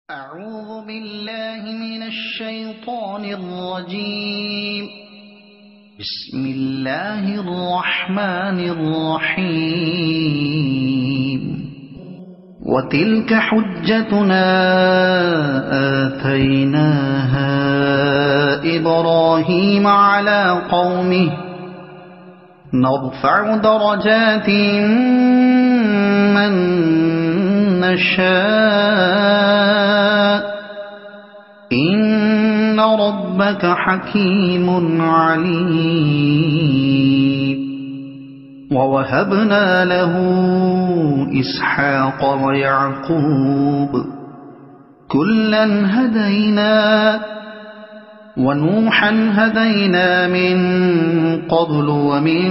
أعوذ بالله من الشيطان الرجيم. بسم الله الرحمن الرحيم. وتلك حجتنا آتيناها إبراهيم على قومه نرفع درجات من نشاء إن ربك حكيم عليم. ووهبنا له إسحاق ويعقوب كلا هدينا ونوحا هدينا من قبل ومن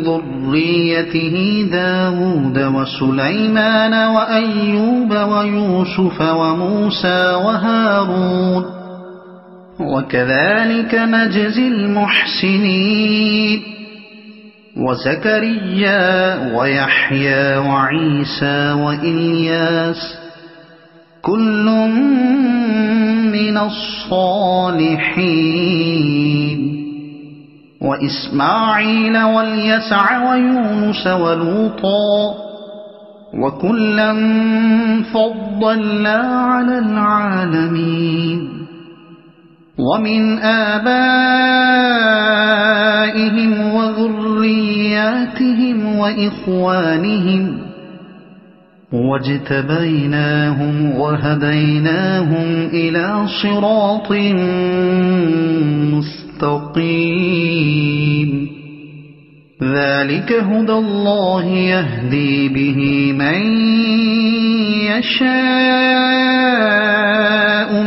ذريته داود وسليمان وأيوب ويوسف وموسى وهارون وكذلك نجزي المحسنين. وزكريا ويحيى وعيسى وإلياس كل من الصالحين. وإسماعيل واليسع ويونس ولوطا وكلا فضلنا على العالمين. ومن آبائهم وذرياتهم وإخوانهم واجتبيناهم وهديناهم إلى صراط مستقيم. ذلك هدى الله يهدي به من يشاء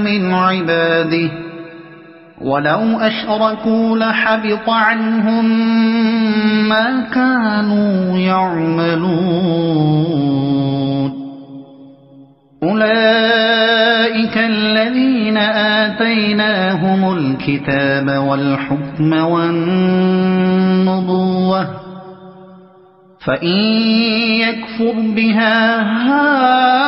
من عباده ولو أشركوا لحبط عنهم ما كانوا يعملون. أولئك الذين آتيناهم الكتاب والحكم والنبوة فإن يكفر بها هؤلاء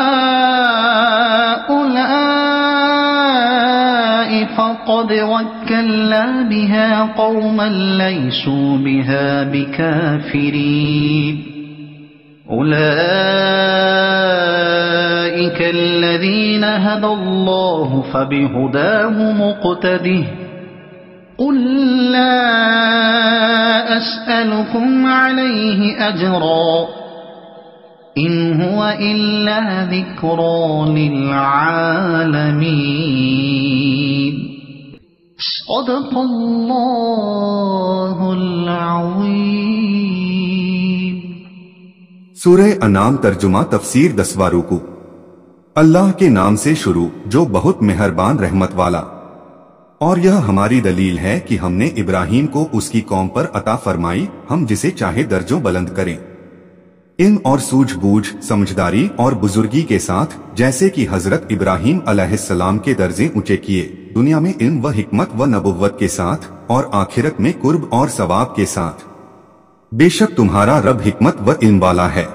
فقد وكلنا بها قوما ليسوا بها بكافرين. أولئك الذين هدى الله فبهداه مقتده. قل لا أسألكم عليه أجرا إن هو إلا ذكرى للعالمين. صدق الله العظيم. سورہ انعام ترجمہ تفسیر 10واں رکوع. اللہ کے نام سے شروع جو بہت مہربان رحمت والا. اور یہ ہماری دلیل ہے کہ ہم نے ابراہیم کو اس کی قوم پر عطا فرمائی ہم جسے چاہے درجوں بلند کریں، علم اور سوجھ بوجھ سمجھداری اور بزرگی کے ساتھ، جیسے کہ حضرت ابراہیم علیہ السلام کے درجے اونچے کیے دنیا میں علم و حکمت و نبوت کے ساتھ اور آخرت میں قرب اور ثواب کے ساتھ. بے شک تمہارا رب حکمت و علم والا ہے.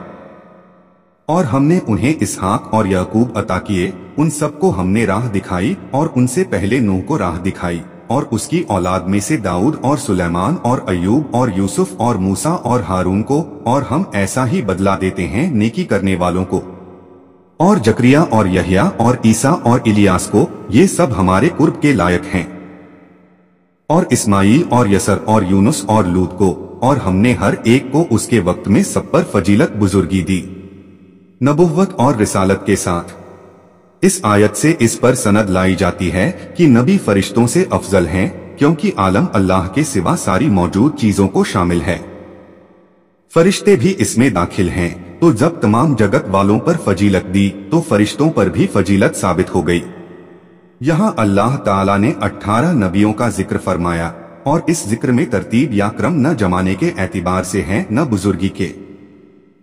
اور ہم نے انہیں اسحاق اور یعقوب عطا کیے، ان سب کو ہم نے راہ دکھائی اور ان سے پہلے نوح کو راہ دکھائی، اور اس کی اولاد میں سے داؤد اور سلیمان اور ایوب اور یوسف اور موسیٰ اور ہارون کو، اور ہم ایسا ہی بدلہ دیتے ہیں نیکی کرنے والوں کو. اور زکریا اور یحییٰ اور عیسیٰ اور الیاس کو، یہ سب ہمارے قرب کے لائق ہیں. اور اسماعیل اور یسر اور یونس اور لوط کو، اور ہم نے ہر ایک کو اس کے وقت میں سب پر فضیلت بزرگی دی نبوت اور رسالت کے ساتھ. اس آیت سے اس پر سند لائی جاتی ہے کہ نبی فرشتوں سے افضل ہیں، کیونکہ عالم اللہ کے سوا ساری موجود چیزوں کو شامل ہے. فرشتے بھی اس میں داخل ہیں، تو جب تمام جگت والوں پر فضیلت دی تو فرشتوں پر بھی فضیلت ثابت ہو گئی. یہاں اللہ تعالیٰ نے 18 نبیوں کا ذکر فرمایا، اور اس ذکر میں ترتیب یا کرم نہ جمانے کے اعتبار سے ہیں نہ بزرگی کے،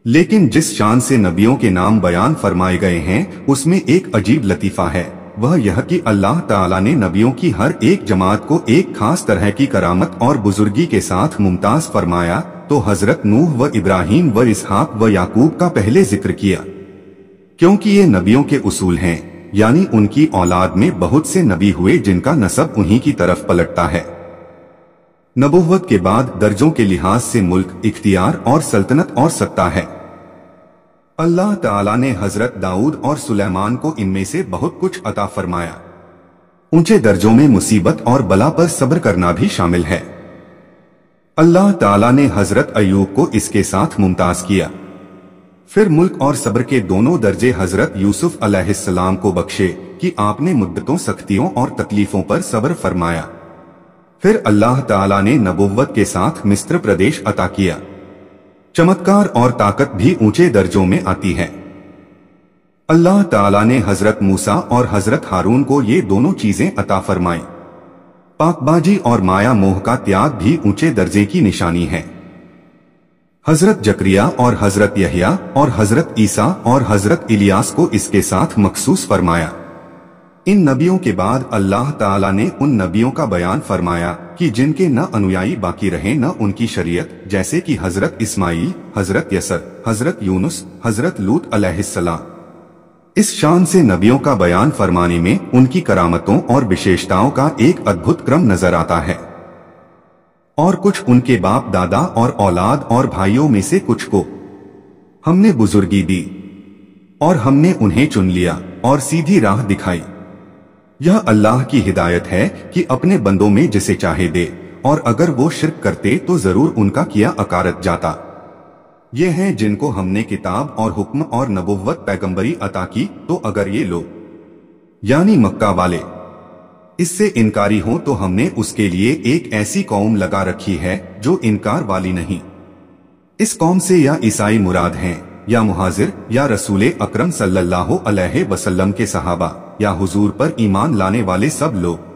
لیکن جس شان سے نبیوں کے نام بیان فرمائے گئے ہیں اس میں ایک عجیب لطیفہ ہے، وہ یہ کہ اللہ تعالیٰ نے نبیوں کی ہر ایک جماعت کو ایک خاص طرح کی کرامت اور بزرگی کے ساتھ ممتاز فرمایا. تو حضرت نوح و ابراہیم و اسحاق و یعقوب کا پہلے ذکر کیا، کیونکہ یہ نبیوں کے اصول ہیں यानी उनकी औलाद में बहुत से नबी हुए जिनका नसब उन्हीं की तरफ पलटता है। नबुव्वत के बाद दर्जों के लिहाज से मुल्क, इख्तियार और सल्तनत और सत्ता है। अल्लाह ताला ने हजरत दाऊद और सुलेमान को इनमें से बहुत कुछ अता फरमाया। ऊंचे दर्जों में मुसीबत और बला पर सब्र करना भी शामिल है। अल्लाह ताला ने हजरत अय्यूब को इसके साथ मुमताज किया। फिर मुल्क और सब्र के दोनों दर्जे हजरत यूसुफ अलैहिस्सलाम को बख्शे कि आपने मुद्दतों, सख्तियों और तकलीफों पर सब्र फरमाया। फिर अल्लाह ताला ने नबुव्वत के साथ मिस्र प्रदेश अता किया। चमत्कार और ताकत भी ऊंचे दर्जों में आती है। अल्लाह ताला ने हजरत मूसा और हजरत हारून को ये दोनों चीजें अता फरमाई। पाकबाजी और माया मोह का त्याग भी ऊंचे दर्जे की निशानी है। हजरत जकरिया और हजरत यहया और हजरत ईसा और हजरत इलियास को इसके साथ मखसूस फरमाया। इन नबियों के बाद अल्लाह ताला ने उन नबियों का बयान फरमाया कि जिनके न अनुयायी बाकी रहे न उनकी शरीयत, जैसे कि हजरत इस्माईल, हजरत यसर, हजरत यूनुस, हजरत लूत अलैहिस्सलाम। इस शान से नबियों का बयान फरमाने में उनकी करामतों और विशेषताओं का एक अद्भुत क्रम नजर आता है। और कुछ उनके बाप दादा और औलाद और भाइयों में से कुछ को हमने बुजुर्गी दी और हमने उन्हें चुन लिया और सीधी राह दिखाई। यह अल्लाह की हिदायत है कि अपने बंदों में जिसे चाहे दे, और अगर वो शिर्क करते तो जरूर उनका किया अकारत जाता। ये हैं जिनको हमने किताब और हुक्म और नबुव्वत पैगंबरी अता की, तो अगर ये लोग यानी मक्का वाले इससे इनकारी हो तो हमने उसके लिए एक ऐसी कौम लगा रखी है जो इनकार वाली नहीं। इस कौम से या ईसाई मुराद हैं, या मुहाजिर, या रसूले अकरम सल्लल्लाहु अलैहि वसल्लम के सहाबा, या हुजूर पर ईमान लाने वाले सब लोग।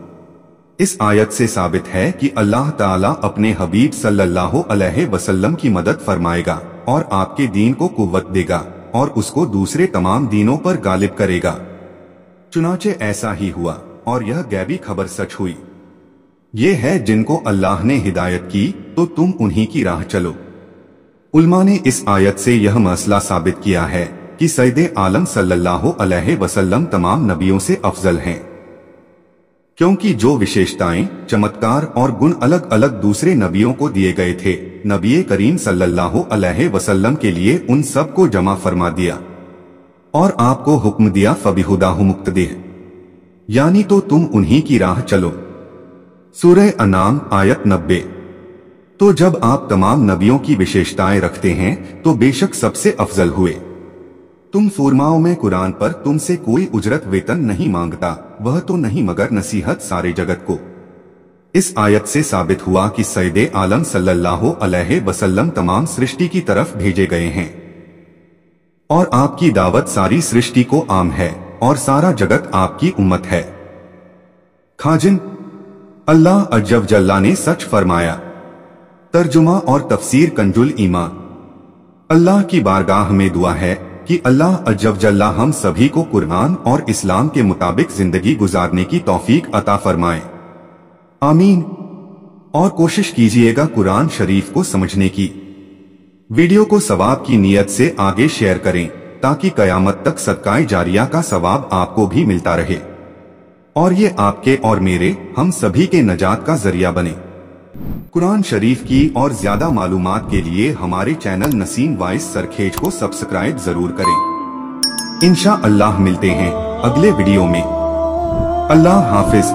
इस आयत से साबित है कि अल्लाह ताला अपने हबीब सल्लल्लाहु अलैहि वसल्लम की मदद फरमाएगा और आपके दीन को कुव्वत देगा और उसको दूसरे तमाम दीनों पर गालिब करेगा। चुनाचे ऐसा ही हुआ और यह गैबी खबर सच हुई। ये है जिनको अल्लाह ने हिदायत की तो तुम उन्हीं की राह चलो। उलमा ने इस आयत से यह मसला साबित किया है कि सैयदे आलम सल्लल्लाहु अलैहि वसल्लम तमाम नबियों से अफजल हैं, क्योंकि जो विशेषताएं, चमत्कार और गुण अलग अलग दूसरे नबियों को दिए गए थे, नबी करीम सल्लल्लाहु अलैहि वसल्लम के लिए उन सब को जमा फरमा दिया और आपको हुक्म दिया फबिहुदाहु मुक्तदिह, यानी तो तुम उन्हीं की राह चलो। सूरह अनाम आयत 90। तो जब आप तमाम नबियों की विशेषताएं रखते हैं तो बेशक सबसे अफजल हुए। तुम फुरमाओ में कुरान पर तुमसे कोई उजरत वेतन नहीं मांगता, वह तो नहीं मगर नसीहत सारे जगत को। इस आयत से साबित हुआ कि सैयदे आलम सल्लल्लाहु अलैहि वसल्लम तमाम सृष्टि की तरफ भेजे गए हैं और आपकी दावत सारी सृष्टि को आम है और सारा जगत आपकी उम्मत है। खाजिन अल्लाह अज्जव जल्ला ने सच फरमाया। तर्जुमा और तफसीर कंजुल ईमान। अल्लाह की बारगाह में दुआ है कि अल्लाह अज्जव जल्ला हम सभी को कुरान और इस्लाम के मुताबिक जिंदगी गुजारने की तौफीक अता फरमाए। आमीन। और कोशिश कीजिएगा कुरान शरीफ को समझने की। वीडियो को सवाब की नीयत से आगे शेयर करें ताकि कयामत तक सदकाए जारिया का सवाब आपको भी मिलता रहे और ये आपके और मेरे, हम सभी के नजात का जरिया बने। कुरान शरीफ की और ज्यादा मालूमात के लिए हमारे चैनल नसीम वॉइस सरखेज को सब्सक्राइब जरूर करें। इंशा अल्लाह मिलते हैं अगले वीडियो में। अल्लाह हाफिज।